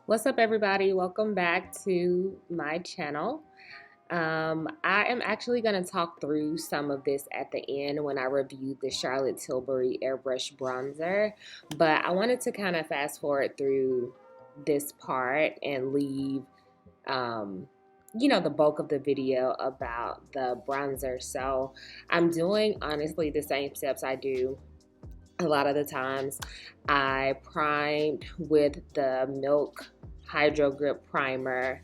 What's up, everybody? Welcome back to my channel. I am actually going to talk through some of this at the end when I review the Charlotte Tilbury Airbrush Bronzer, but I wanted to kind of fast forward through this part and leave, um, the bulk of the video about the bronzer. So I'm doing, honestly, the same steps I do a lot of the times. I primed with the Milk Hydro Grip Primer,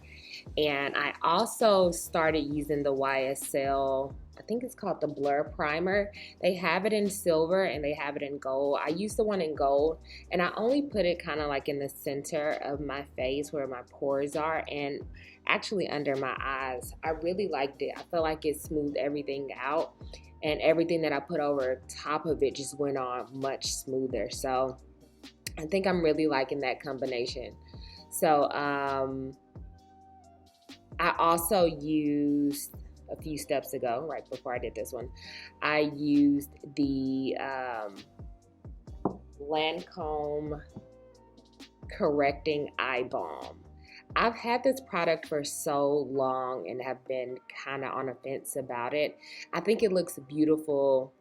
and I also started using the YSL, I think it's called the Blur Primer. They have it in silver and they have it in gold. I used the one in gold, and I only put it kind of like in the center of my face where my pores are and actually under my eyes. I really liked it. I felt like it smoothed everything out, and everything that I put over top of it just went on much smoother. So I think I'm really liking that combination. So I also used a few steps ago, right before I did this one, I used the Lancome Correcting Eye Balm. I've had this product for so long and have been kind of on a fence about it. I think it looks beautiful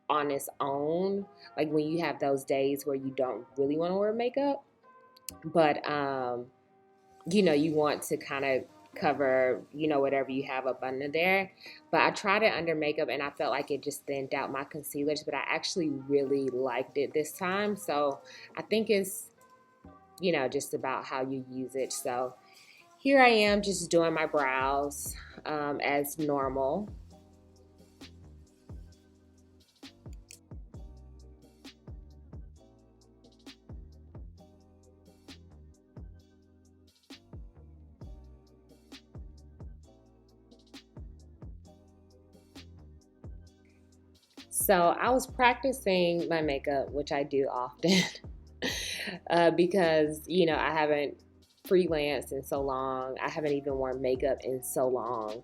on its own, like when you have those days where you don't really want to wear makeup, but you want to kind of cover, whatever you have up under there. But I tried it under makeup and I felt like it just thinned out my concealers, but I actually really liked it this time. So I think it's, just about how you use it. So here I am just doing my brows as normal. So I was practicing my makeup, which I do often, because, I haven't freelanced in so long. I haven't even worn makeup in so long.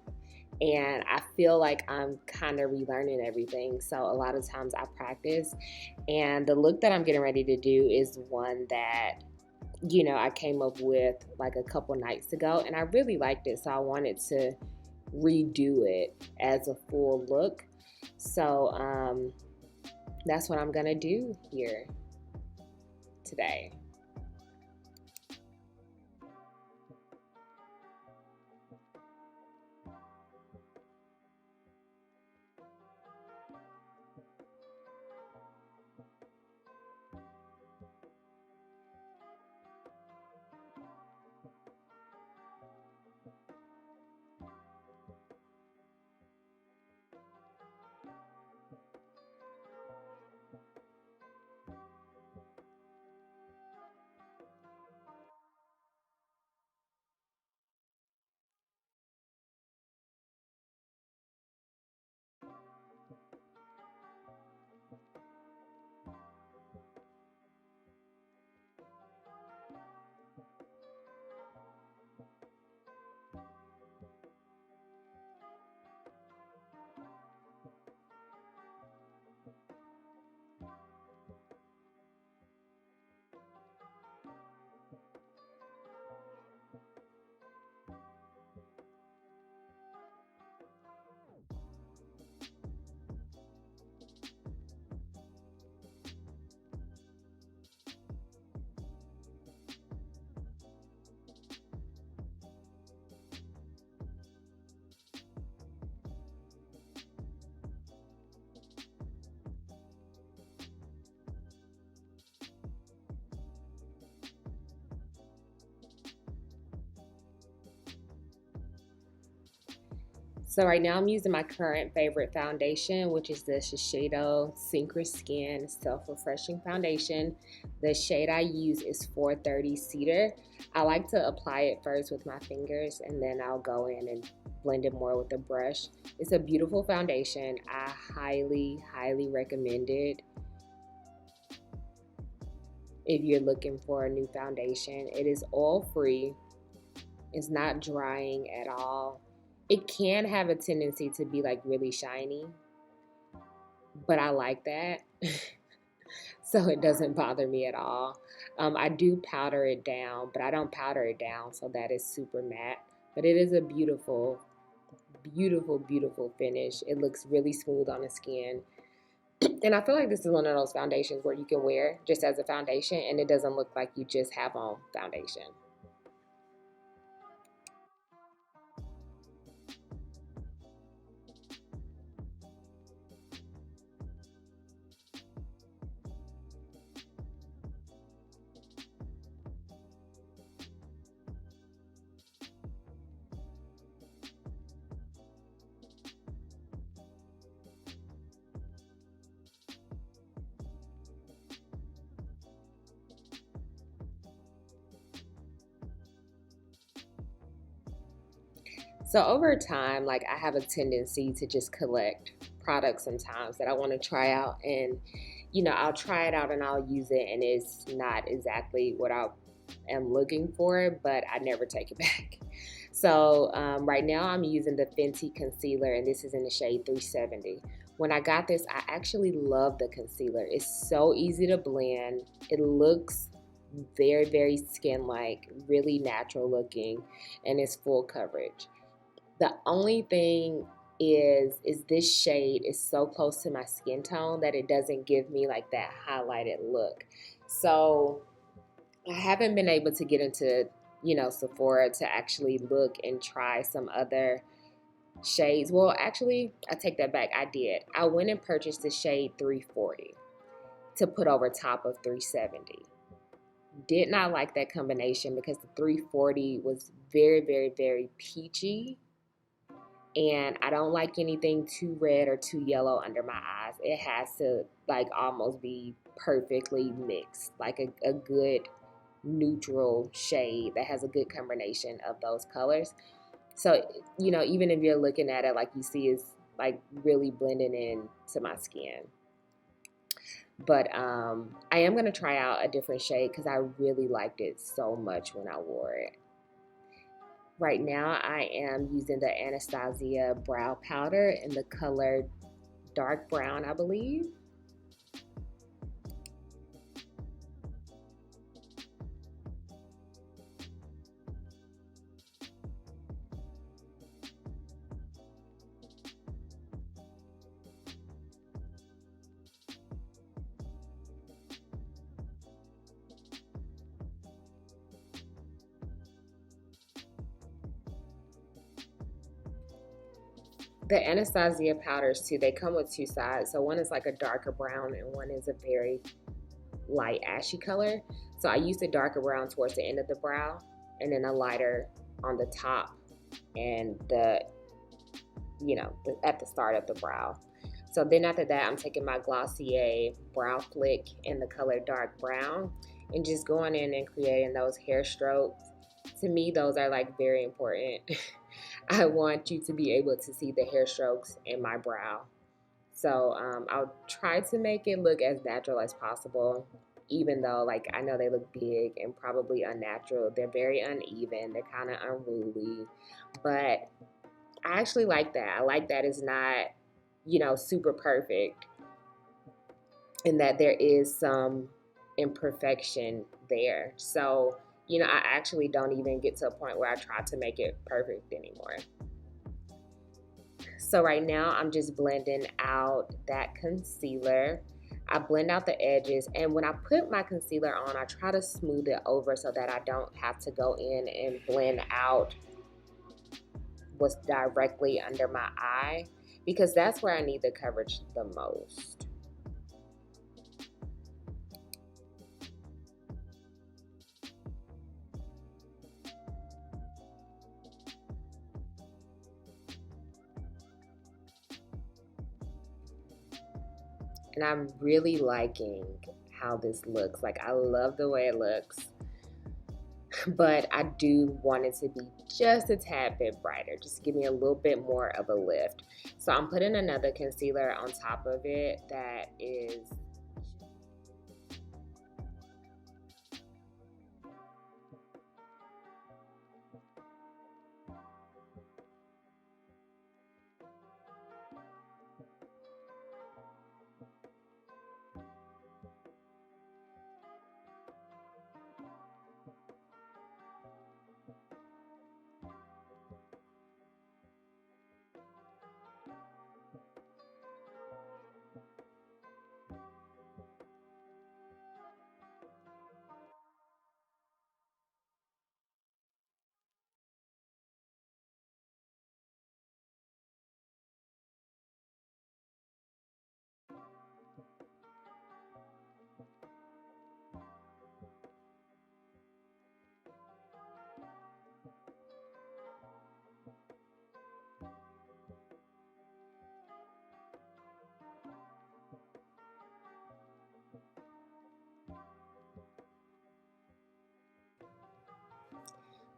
And I feel like I'm kind of relearning everything. So a lot of times I practice. And the look that I'm getting ready to do is one that, I came up with like a couple nights ago. And I really liked it. So I wanted to redo it as a full look. So that's what I'm going to do here today. So right now I'm using my current favorite foundation, which is the Shiseido Synchro Skin Self-Refreshing Foundation. The shade I use is 430 Cedar. I like to apply it first with my fingers and then I'll go in and blend it more with a brush. It's a beautiful foundation. I highly, highly recommend it if you're looking for a new foundation. It is oil-free. It's not drying at all. It can have a tendency to be like really shiny, but I like that. so it doesn't bother me at all. I do powder it down, but I don't powder it down so that it's super matte. But it is a beautiful, beautiful, beautiful finish. It looks really smooth on the skin. And I feel like this is one of those foundations where you can wear just as a foundation and it doesn't look like you just have on foundation. So over time, like I have a tendency to just collect products sometimes that I want to try out, and I'll try it out and I'll use it and it's not exactly what I am looking for, but I never take it back. So right now I'm using the Fenty concealer and this is in the shade 370. When I got this, I actually love the concealer. It's so easy to blend. It looks very, very skin-like, really natural looking, and it's full coverage. The only thing is this shade is so close to my skin tone that it doesn't give me like that highlighted look. So I haven't been able to get into, Sephora to actually look and try some other shades. Well, actually, I take that back. I did. I went and purchased the shade 340 to put over top of 370. Did not like that combination because the 340 was very, very, very peachy. And I don't like anything too red or too yellow under my eyes. It has to like almost be perfectly mixed, like a good neutral shade that has a good combination of those colors. So, even if you're looking at it, like you see, it's like really blending in to my skin. But I am going to try out a different shade because I really liked it so much when I wore it. Right now, I am using the Anastasia brow powder in the color dark brown, I believe. The Anastasia powders too, they come with two sides. So one is like a darker brown and one is a very light ashy color. So I use the darker brown towards the end of the brow and then a lighter on the top and at the start of the brow. So then after that, I'm taking my Glossier Brow Flick in the color dark brown and just going in and creating those hair strokes. To me, those are like very important. I want you to be able to see the hair strokes in my brow. So I'll try to make it look as natural as possible, even though like I know they look big and probably unnatural. They're very uneven. They're kind of unruly, but I actually like that. I like that it's not, super perfect and that there is some imperfection there. So, I actually don't even get to a point where I try to make it perfect anymore. So right now I'm just blending out that concealer. I blend out the edges, and when I put my concealer on, I try to smooth it over so that I don't have to go in and blend out what's directly under my eye because that's where I need the coverage the most. And I'm really liking how this looks. Like I love the way it looks, but I do want it to be just a tad bit brighter, just give me a little bit more of a lift. So I'm putting another concealer on top of it that is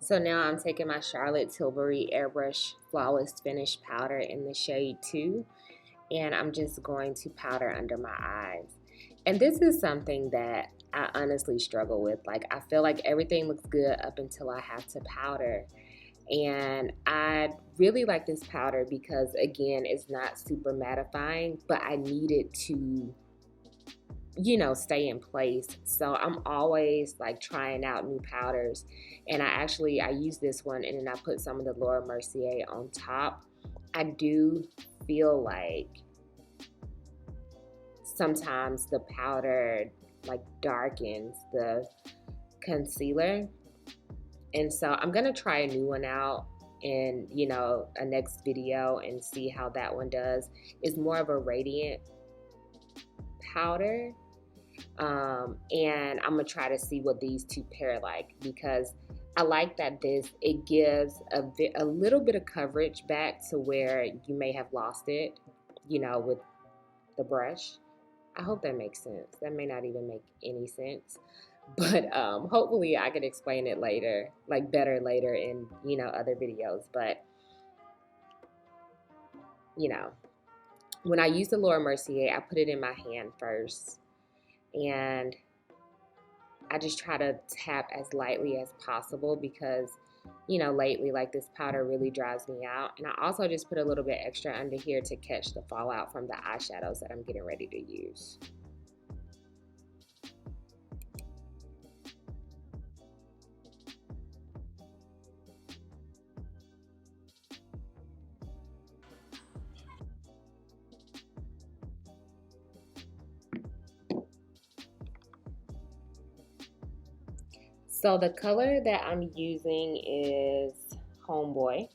So now I'm taking my Charlotte Tilbury Airbrush Flawless Finish powder in the shade 2, and I'm just going to powder under my eyes. And this is something that I honestly struggle with. Like, I feel like everything looks good up until I have to powder. And I really like this powder because, again, it's not super mattifying, but I need it to, you know, stay in place. So I'm always like trying out new powders. And I use this one and then I put some of the Laura Mercier on top. I do feel like sometimes the powder like darkens the concealer. And so I'm gonna try a new one out in, you know, a next video and see how that one does. It's more of a radiant powder. And I'm gonna try to see what these two pair like, because I like that it gives a little bit of coverage back to where you may have lost it, you know, with the brush. I hope that makes sense. That may not even make any sense, but hopefully I can explain it later, like better later in, you know, other videos. But you know, when I use the Laura Mercier, I put it in my hand first, and I just try to tap as lightly as possible because, you know, lately, like, this powder really dries me out. And I also just put a little bit extra under here to catch the fallout from the eyeshadows that I'm getting ready to use. So the color that I'm using is Homeboy,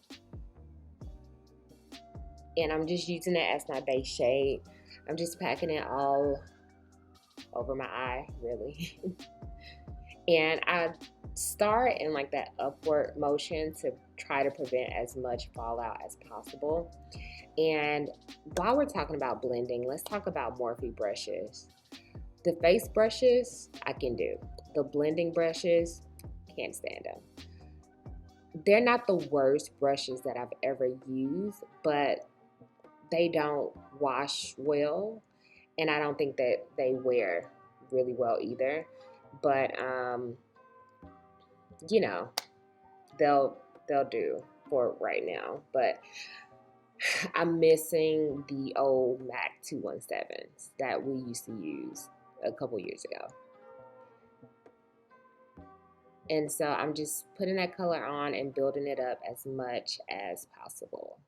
and I'm just using it as my base shade. I'm just packing it all over my eye, really. And I start in like that upward motion to try to prevent as much fallout as possible. And while we're talking about blending, let's talk about Morphe brushes. The face brushes, I can do. The blending brushes, can't stand them. They're not the worst brushes that I've ever used, but they don't wash well, and I don't think that they wear really well either. But you know, they'll do for right now. But I'm missing the old MAC 217s that we used to use a couple years ago. And so I'm just putting that color on and building it up as much as possible.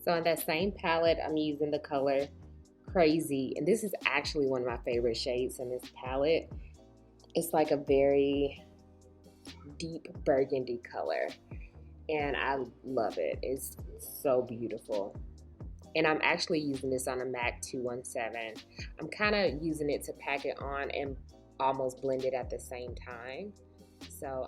So on that same palette, I'm using the color Crazy, and this is actually one of my favorite shades in this palette. It's like a very deep burgundy color, and I love it. It's so beautiful. And I'm actually using this on a MAC 217. I'm kind of using it to pack it on and almost blend it at the same time. So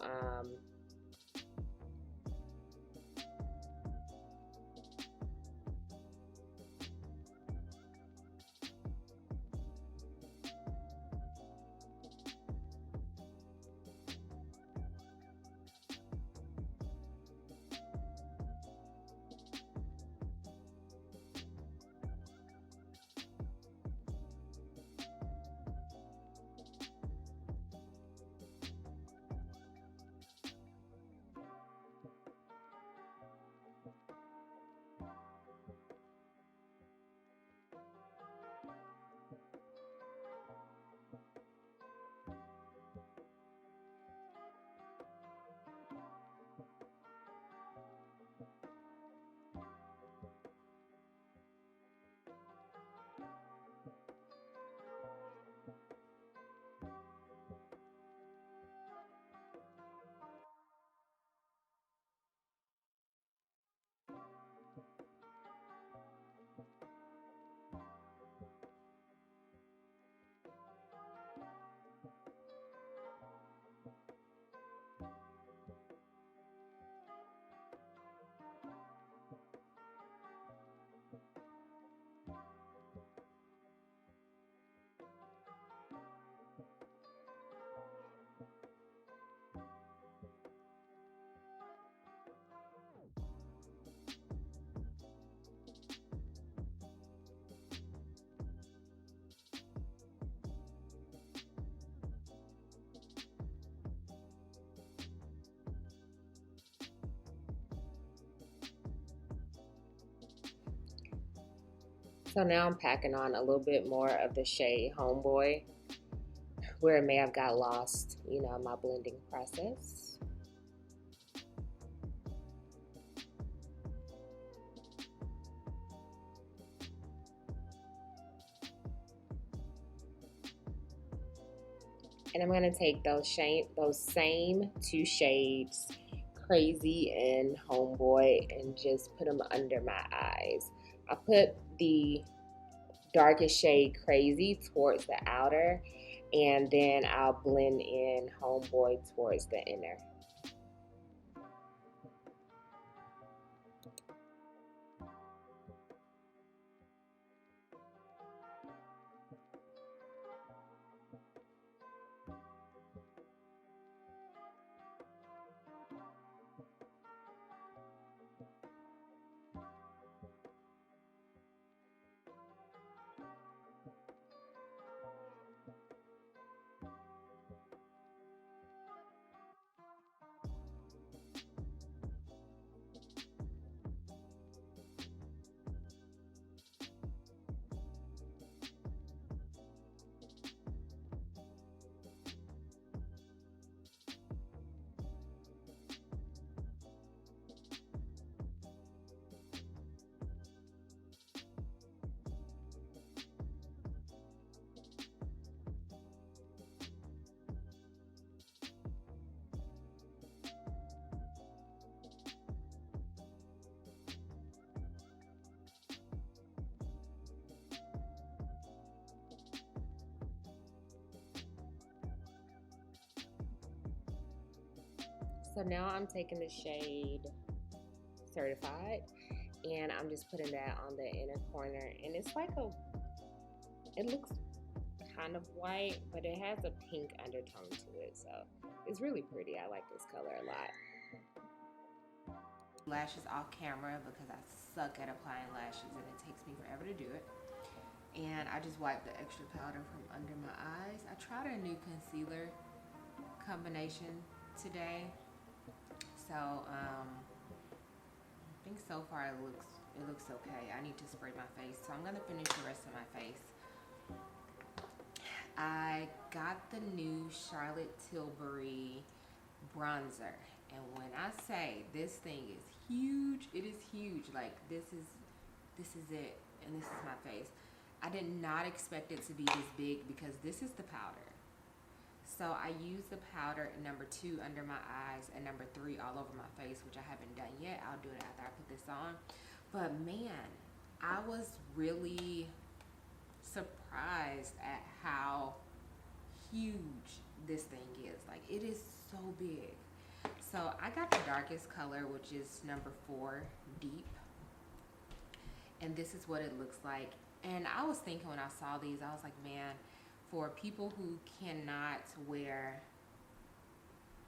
So now I'm packing on a little bit more of the shade Homeboy, where it may have got lost, in my blending process. And I'm gonna take those same two shades, Crazy and Homeboy, and just put them under my eyes. I put the darkest shade Crazy towards the outer, and then I'll blend in Homeboy towards the inner. So now I'm taking the shade Certified, and I'm just putting that on the inner corner, and it's like it looks kind of white, but it has a pink undertone to it, so it's really pretty. I like this color a lot. Lashes off camera because I suck at applying lashes and it takes me forever to do it. And I just wiped the extra powder from under my eyes. I tried a new concealer combination today, so I think so far it looks okay. I need to spray my face, so I'm gonna finish the rest of my face. I got the new Charolette Tilbury bronzer, and when I say this thing is huge, it is huge. Like, this is this is it, and this is my face. I did not expect it to be this big because this is the powder. So I use the powder in number 2 under my eyes and number 3 all over my face, which I haven't done yet. I'll do it after I put this on. But man, I was really surprised at how huge this thing is. Like, it is so big. So I got the darkest color, which is number 4, deep. And this is what it looks like. And I was thinking when I saw these, I was like, man, for people who cannot wear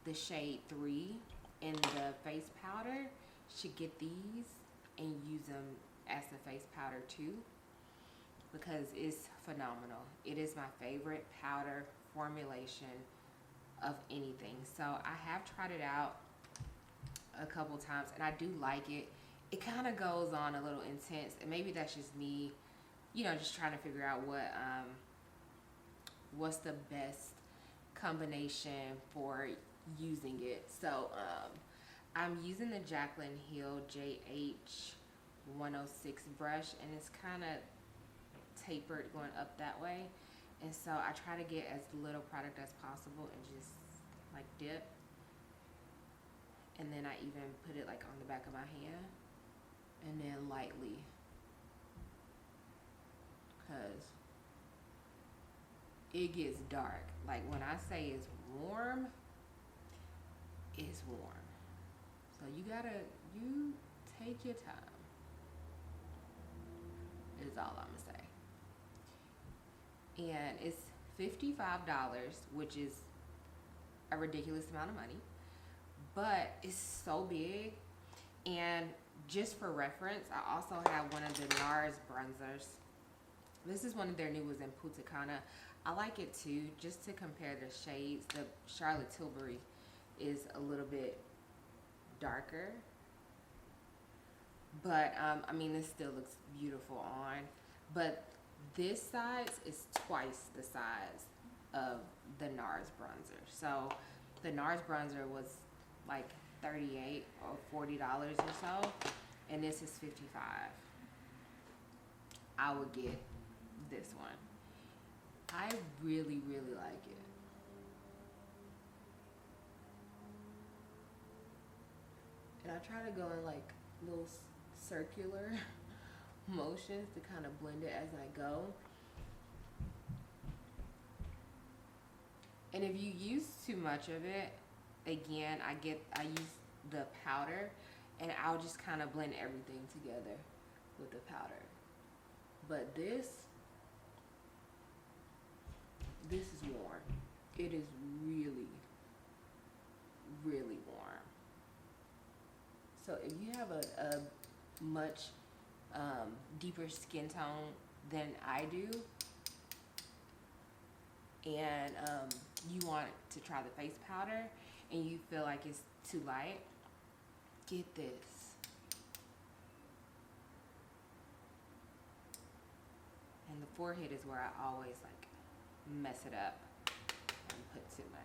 the shade 3 in the face powder, should get these and use them as the face powder too, because it's phenomenal. It is my favorite powder formulation of anything. So I have tried it out a couple times and I do like it. It kind of goes on a little intense, and maybe that's just me, you know, just trying to figure out what's the best combination for using it. So I'm using the Jaclyn Hill JH106 brush, and it's kind of tapered going up that way, and so I try to get as little product as possible and just like dip, and then I even put it like on the back of my hand and then lightly, because it gets dark. Like, when I say it's warm, it's warm. So you take your time, is all I'm gonna say. And it's $55, which is a ridiculous amount of money, but it's so big. And just for reference, I also have one of the Nars Bronzers. This is one of their new ones in Punta Cana. I like it too, just to compare the shades. The Charolette Tilbury is a little bit darker, but I mean, it still looks beautiful on. But this size is twice the size of the Nars bronzer. So the Nars bronzer was like $38 or $40 or so, and this is $55. I would get this one. I really, really like it. And I try to go in like little circular motions to kind of blend it as I go. And if you use too much of it, again, I use the powder, and I'll just kind of blend everything together with the powder. But this is warm. It is really, really warm. So if you have a much deeper skin tone than I do, and you want to try the face powder and you feel like it's too light, get this. And the forehead is where I always like mess it up and put too much.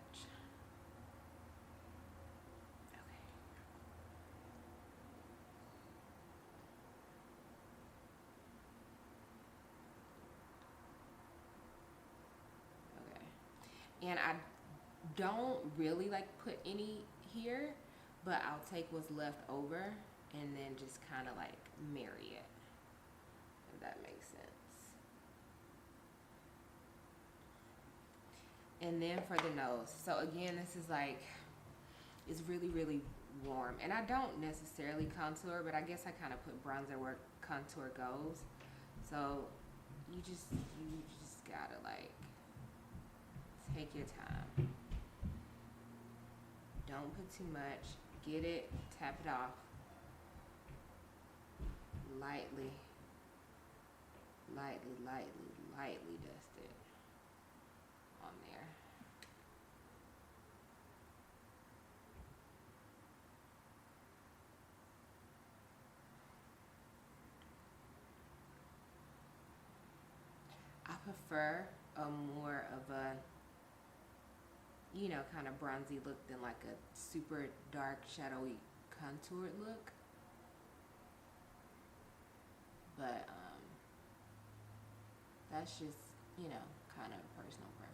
Okay. And I don't really like put any here, but I'll take what's left over and then just kind of like marry it, if that makes sense. And then for the nose, so again, this is like, it's really, really warm, and I don't necessarily contour, but I guess I kind of put bronzer where contour goes. So you just gotta like take your time. Don't put too much. Get it, tap it off lightly, lightly, lightly, lightly dust it on there. I prefer a more of a, you know, kind of bronzy look than like a super dark, shadowy, contoured look. but that's just, you know, kind of personal preference.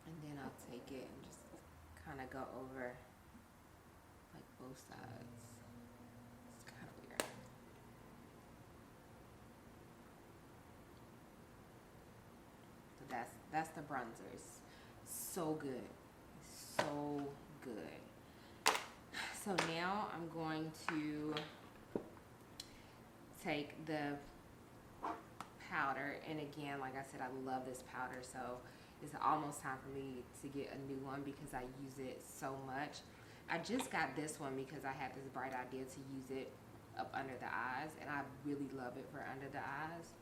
And then I'll take it and just kind of go over like both sides. It's kind of weird. So that's the bronzers. So good. So good. So now I'm going to take the powder, and again, like I said, I love this powder, so it's almost time for me to get a new one because I use it so much. I just got this one because I had this bright idea to use it up under the eyes, and I really love it for under the eyes.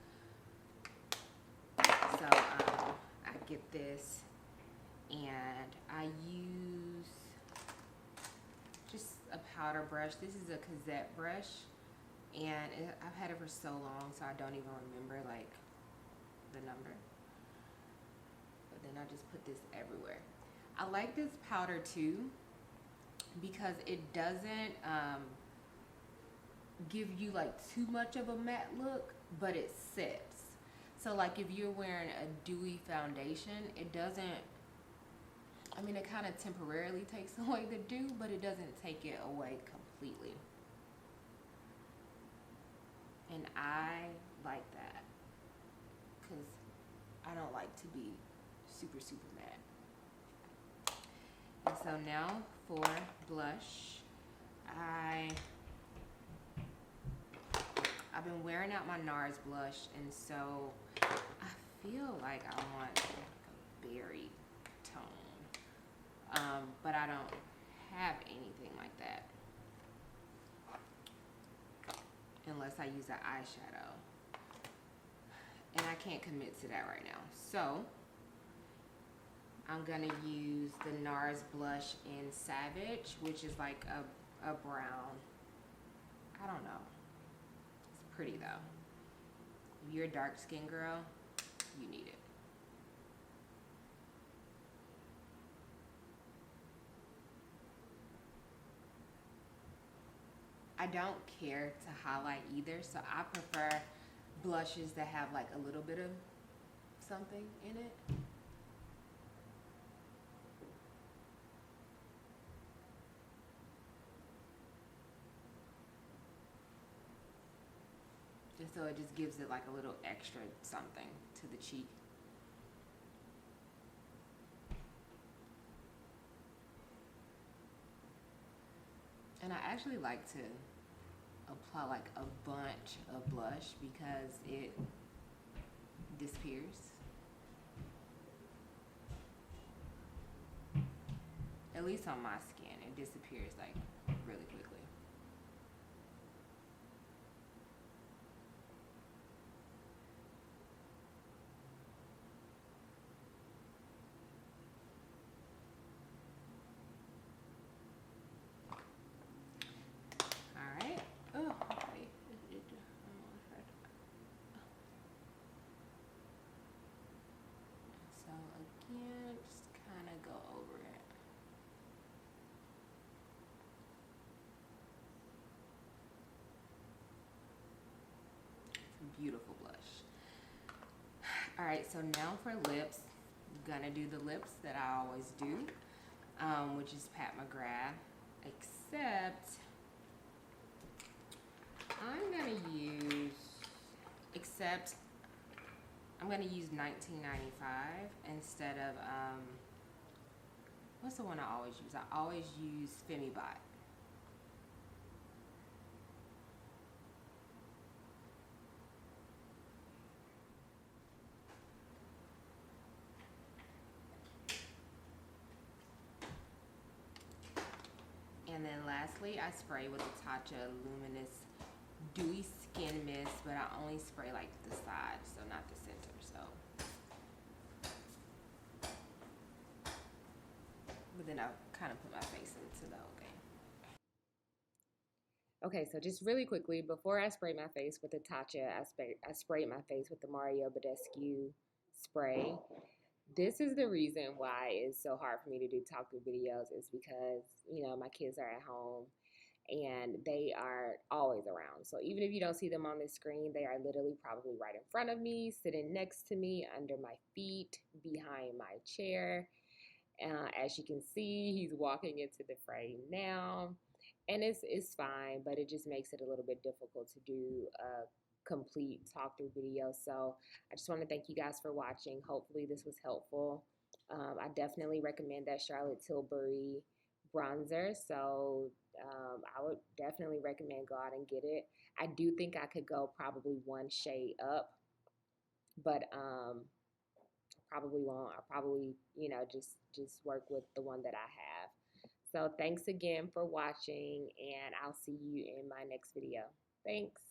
So I get this, and I use just a powder brush. This is a Cozzette brush, and I've had it for so long, so I don't even remember like the number. But then I just put this everywhere. I like this powder too because it doesn't give you like too much of a matte look, but it sets. So like if you're wearing a dewy foundation, it doesn't, I mean, it kind of temporarily takes away the dew, but it doesn't take it away completely. And I like that because I don't like to be super, super matte. And so now for blush, I've been wearing out my Nars blush, and so I feel like I want like a berry tone, but I don't have anything like that unless I use an eyeshadow, and I can't commit to that right now. So I'm gonna use the Nars blush in Savage, which is like a brown. I don't know. It's pretty though. If you're a dark skin girl, you need it. I don't care to highlight either, so I prefer blushes that have like a little bit of something in it. Just so it just gives it like a little extra something to the cheek. And I actually like to apply like a bunch of blush because it disappears. At least on my skin, it disappears like really quickly. Alright. Oh, okay. So again, just kind of go over it. Beautiful blush. All right, so now for lips, I'm gonna do the lips that I always do, which is Pat McGrath, except I'm gonna use 1995 instead of what's the one I always use? I always use Femibot. And then lastly, I spray with the Tatcha Luminous Dewy Skin Mist, but I only spray like the side, so not the center. So, but then I'll kind of put my face into the whole thing. Okay, so just really quickly, before I spray my face with the Tatcha, I sprayed my face with the Mario Badescu spray. This is the reason why it's so hard for me to do talk through videos, is because, you know, my kids are at home and they are always around. So even if you don't see them on the screen, they are literally probably right in front of me, sitting next to me, under my feet, behind my chair. As you can see, he's walking into the frame now, and it's fine, but it just makes it a little bit difficult to do a complete talk through video. So I just want to thank you guys for watching. Hopefully this was helpful. I definitely recommend that Charlotte Tilbury bronzer. So I would definitely recommend go out and get it. I do think I could go probably one shade up, but probably won't. I'll probably, you know, just work with the one that I have. So thanks again for watching, and I'll see you in my next video. Thanks.